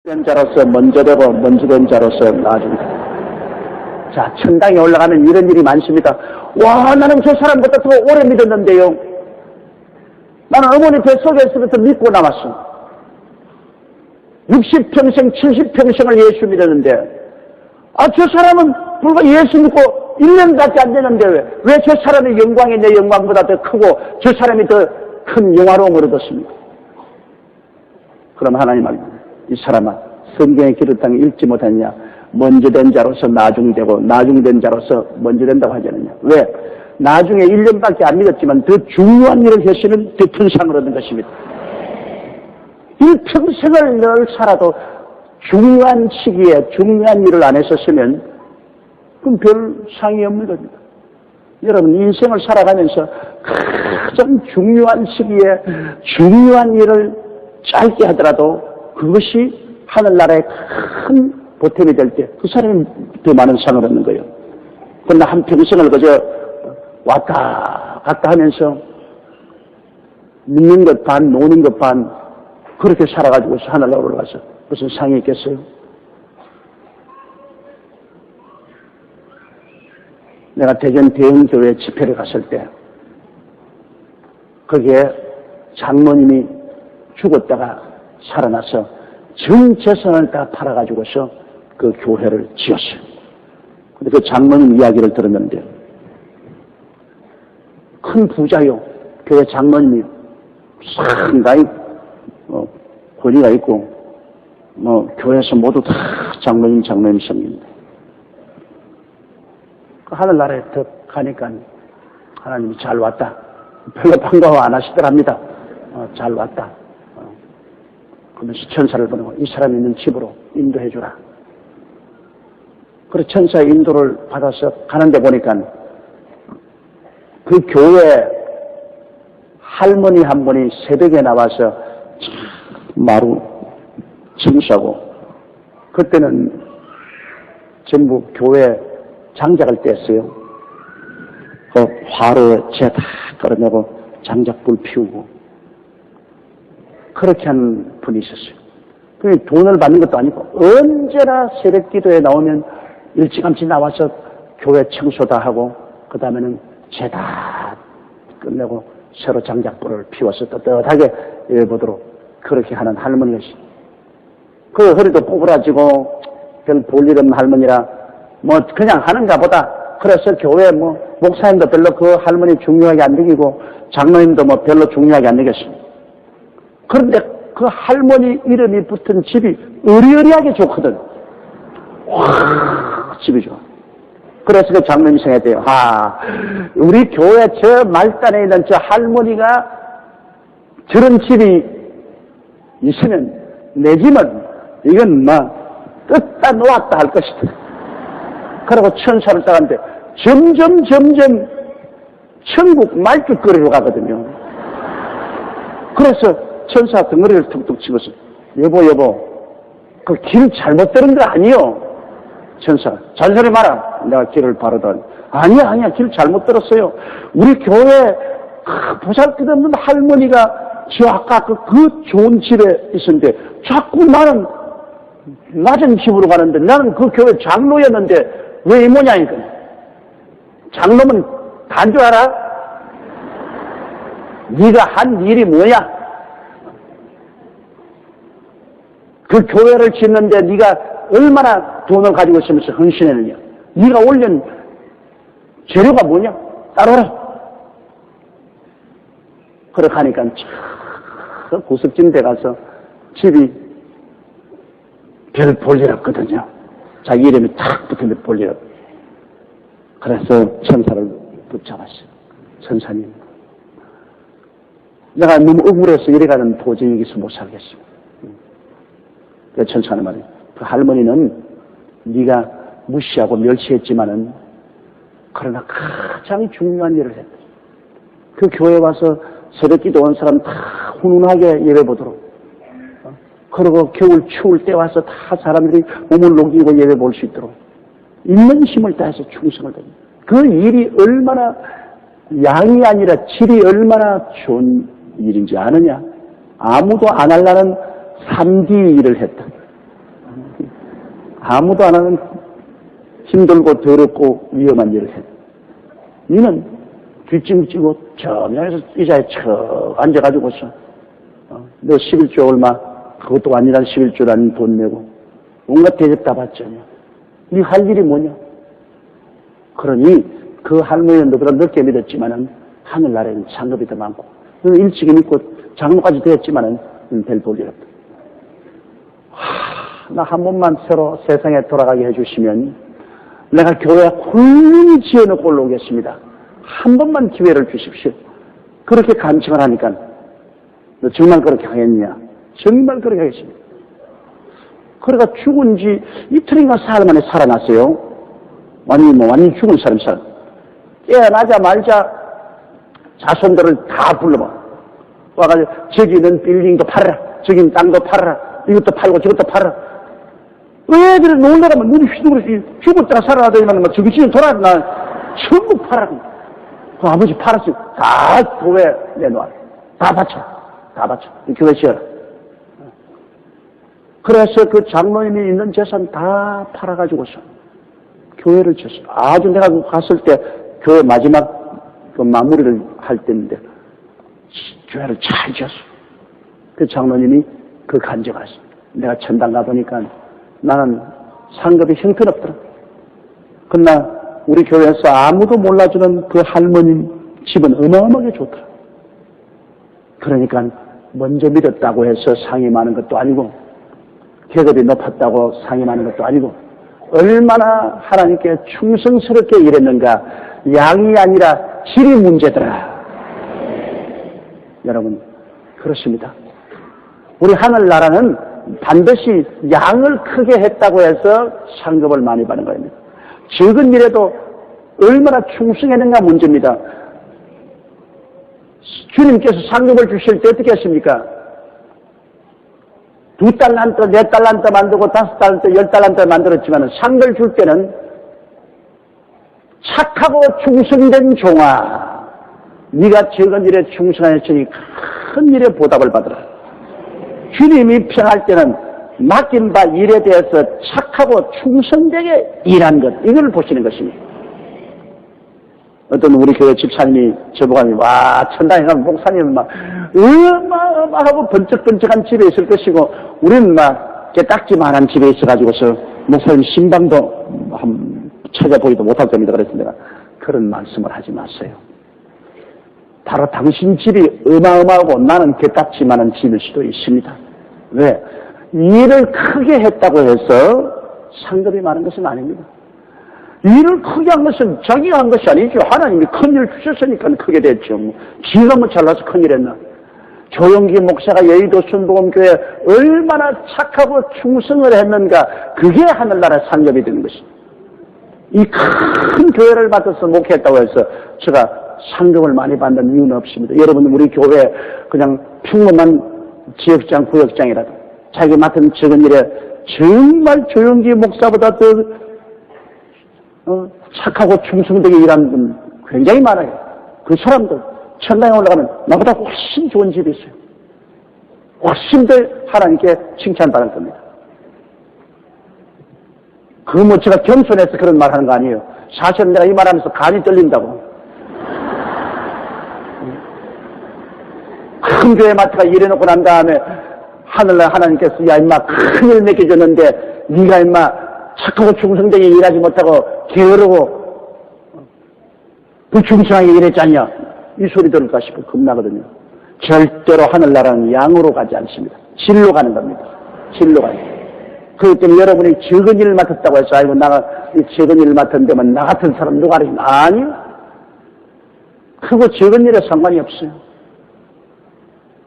된 자로서 먼저 되고 먼저 된 자로서 나중에. 자, 천당에 올라가면 이런 일이 많습니다. 와, 나는 저 사람보다 더 오래 믿었는데요. 나는 어머니 뱃속에서부터 믿고 남았어. 60평생, 70평생을 예수 믿었는데, 저 사람은 불과 예수 믿고 1년밖에 안 되는데 왜 저 사람의 영광이 내 영광보다 더 크고 저 사람이 더 큰 영화로움을 얻었습니까? 그럼 하나님 말입니다. 이 사람아, 성경의 기록을 읽지 못했냐? 먼저 된 자로서 나중 되고 나중 된 자로서 먼저 된다고 하지 않느냐? 왜? 나중에 1년밖에 안 믿었지만 더 중요한 일을 했으면 더 큰 상을 얻은 것입니다. 이 평생을 늘 살아도 중요한 시기에 중요한 일을 안 했었으면 그럼 별 상이 없는 겁니다. 여러분, 인생을 살아가면서 가장 중요한 시기에 중요한 일을 짧게 하더라도 그것이 하늘나라에 큰 보탬이 될 때 그 사람이 더 많은 상을 얻는 거예요. 그러나 한평생을 그저 왔다 갔다 하면서 믿는 것 반, 노는 것 반 그렇게 살아가지고 하늘나라 올라가서 무슨 상이 있겠어요? 내가 대전 대형교회 집회를 갔을 때 거기에 장모님이 죽었다가 살아나서 전 재산을 다 팔아가지고서 그 교회를 지었어요. 근데 그 장모님 이야기를 들었는데 큰 부자요. 교회 장모님이 상당히 권위가 있고 교회에서 모두 다 장모님 섬깁니다. 하늘나라에 더 가니까 하나님이 잘 왔다. 별로 반가워 안 하시더랍니다. 잘 왔다. 그러면서 천사를 보내고 이 사람이 있는 집으로 인도해 주라. 그래서 천사의 인도를 받아서 가는데 보니까 그 교회 할머니 한 분이 새벽에 나와서 마루 청소하고 그때는 전부 교회 장작을 뗐어요. 그 화로에 재 다 끌어내고 장작불 피우고 그렇게 하는 분이 있었어요. 그 돈을 받는 것도 아니고 언제나 새벽 기도에 나오면 일찌감치 나와서 교회 청소 다 하고 그 다음에는 재 다 끝내고 새로 장작불을 피워서 떳떳하게 예보도록 그렇게 하는 할머니가 있어요. 그 허리도 꼬부라지고 별 볼 일 없는 할머니라 그냥 하는가 보다. 그래서 교회 목사님도 별로 그 할머니 중요하게 안 여기고 장로님도 별로 중요하게 안 여겼습니다. 그런데 그 할머니 이름이 붙은 집이 으리으리하게 좋거든. 와, 집이 좋아. 그래서 그 장로님이 생각해요. 우리 교회 저 말단에 있는 저 할머니가 저런 집이 있으면 내 집은 이건 뜯다 놓았다 할 것이다. 그러고 천사를 따랐는데 점점 천국 말뚝거리로 가거든요. 그래서 천사 덩어리를 툭툭 치면서 여보 그 길 잘못 들은 거 아니요? 천사가 잔소리 마라. 내가 길을 바르다. 아니야 길 잘못 들었어요. 우리 교회 보잘것없는 할머니가 저 아까 그 좋은 집에 있었는데 자꾸 나는 낮은 집으로 가는데 나는 그 교회 장로였는데 왜 이 모양이니까? 장로면 단 줄 알아? 네가 한 일이 뭐야? 그 교회를 짓는데 네가 얼마나 돈을 가지고 있으면서 헌신했느냐? 네가 올린 재료가 뭐냐? 따라오라. 그렇게 하니까 저 구석진 데 가서 집이 별 볼 일 없거든요. 자기 이름이 탁 붙은데 볼 일 없. 그래서 천사를 붙잡았어요. 천사님, 내가 너무 억울해서 이래가는 도저히 여기서 못 살겠어. 그래서 천사는 말이에요. 그 할머니는 네가 무시하고 멸시했지만은 그러나 가장 중요한 일을 했다. 그 교회 와서 새벽 기도 온 사람 다 훈훈하게 예배 보도록. 그리고 겨울 추울 때 와서 다 사람들이 몸을 녹이고 예배 볼 수 있도록 있는 힘을 다해서 충성을 다합니다. 그 일이 얼마나 양이 아니라 질이 얼마나 좋은 일인지 아느냐? 아무도 안 하려는 3D 일을 했다. 아무도 안 하는 힘들고 더럽고 위험한 일을 해. 니는 뒷짐지고 저면에서 의자에 척 앉아가지고서 너 11조 얼마 그것도 아니란 11조 아닌 돈 내고 온갖 대접 다 받잖냐. 니 할 일이 뭐냐. 그러니 그 할머니는 너보다 늦게 믿었지만은 하늘나라에는 상급이 더 많고 너는 일찍이 믿고 장로까지 되었지만은 별 볼일 없다. 나 한 번만 새로 세상에 돌아가게 해주시면 내가 교회 훌륭히 지어놓고 올라오겠습니다. 한 번만 기회를 주십시오. 그렇게 간청을 하니까 너 정말 그렇게 하겠냐? 정말 그렇게 하겠습니다. 그러니까 죽은 지 이틀인가 사흘 만에 살아났어요. 완전히 죽은 사람이 살아. 깨어나자마자 자손들을 다 불러봐. 와가지고 저기는 빌딩도 팔아라. 저기는 땅도 팔아라. 이것도 팔고 저것도 팔아라. 애들은 놀래가면 눈이 휘둥그레 죽었다가 살아나더니만 정신이 돌아나 전부 팔아라. 그 아버지 팔았어요. 다 교회 내놓아. 다 바쳐. 다 바쳐. 교회 지어라. 그래서 그 장로님이 있는 재산 다 팔아가지고서 교회를 지었어요. 아주 내가 갔을 때 교회 마지막 그 마무리를 할 때인데 교회를 잘 지었어요. 그 장로님이 그 간증하셨어요. 내가 천당 가보니까 나는 상급이 형편없더라. 그러나 우리 교회에서 아무도 몰라주는 그 할머님 집은 어마어마하게 좋더라. 그러니까 먼저 믿었다고 해서 상이 많은 것도 아니고 계급이 높았다고 상이 많은 것도 아니고 얼마나 하나님께 충성스럽게 일했는가. 양이 아니라 질이 문제더라. 여러분 그렇습니다. 우리 하늘나라는 반드시 양을 크게 했다고 해서 상급을 많이 받는 겁니다. 적은 일에도 얼마나 충성했는가 문제입니다. 주님께서 상급을 주실 때 어떻게 했습니까? 2달란트, 4달란트 만들고 5달란트, 10달란트 만들었지만 상을 줄 때는 착하고 충성된 종아, 네가 적은 일에 충성하였으니 큰 일에 보답을 받으라. 주님이 평할 때는 맡긴 바 일에 대해서 착하고 충성되게 일한 것, 이걸 보시는 것입니다. 어떤 우리 교회 집사님이 저보고 와 천당에 가면 목사님은 막 어마어마하고 번쩍번쩍한 집에 있을 것이고 우리는 막 깨딱지만한 집에 있어가지고서 목사님 신방도 한번 찾아보기도 못할 겁니다. 그래서 내가 그런 말씀을 하지 마세요. 바로 당신 집이 어마어마하고 나는 깨딱지만한 집일 수도 있습니다. 왜? 일을 크게 했다고 해서 상급이 많은 것은 아닙니다. 일을 크게 한 것은 자기가 한 것이 아니죠. 하나님이 큰 일 주셨으니까 크게 됐죠. 지가 뭐 잘나서 큰 일 했나. 조영기 목사가 여의도 순복음교회에 얼마나 착하고 충성을 했는가. 그게 하늘나라 상급이 되는 것입니다. 이 큰 교회를 맡아서 목회했다고 해서 제가 상급을 많이 받는 이유는 없습니다. 여러분 우리 교회 그냥 평범한 지역장, 구역장이라도 자기 맡은 적은 일에 정말 조영기 목사보다 더 착하고 충성되게 일하는 분 굉장히 많아요. 그 사람들 천당에 올라가면 나보다 훨씬 좋은 집이 있어요. 훨씬 더 하나님께 칭찬받을 겁니다. 그 뭐 제가 겸손해서 그런 말 하는 거 아니에요. 사실은 내가 이 말하면서 간이 떨린다고. 큰 교회 마트가 일해놓고 난 다음에 하늘날 하나님께서 야 임마 큰일 맡겨줬는데 네가 임마 착하고 충성되게 일하지 못하고 게으르고 불충성하게 일했지 않냐 이 소리 들을까 싶어 겁나거든요. 절대로 하늘나라는 양으로 가지 않습니다. 질로 가는 겁니다. 질로 가는 겁니다. 그렇기 때문에 여러분이 적은 일을 맡았다고 해서 아이고 나가 이 적은 일을 맡았는데만 나 같은 사람 누가 알아요? 아니요. 크고 적은 일에 상관이 없어요.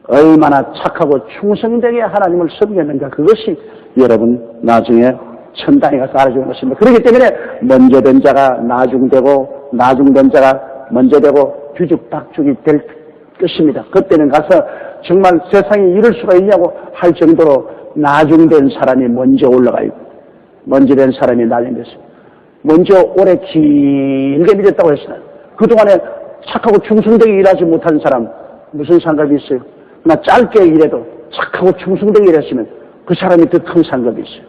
얼마나 착하고 충성되게 하나님을 섬겼는가 그것이 여러분 나중에 천당에 가서 알아주는 것입니다. 그렇기 때문에 먼저 된 자가 나중되고 나중된 자가 먼저 되고 뒤죽박죽이 될 것입니다. 그때는 가서 정말 세상에 이럴 수가 있냐고 할 정도로 나중된 사람이 먼저 올라가요. 먼저 된 사람이 날림됐습니다. 먼저 오래 길게 믿었다고 했어요. 그동안에 착하고 충성되게 일하지 못한 사람 무슨 상관이 있어요? 나 짧게 일해도 착하고 충성되게 일했으면 그 사람이 더 큰 상급이 있어요.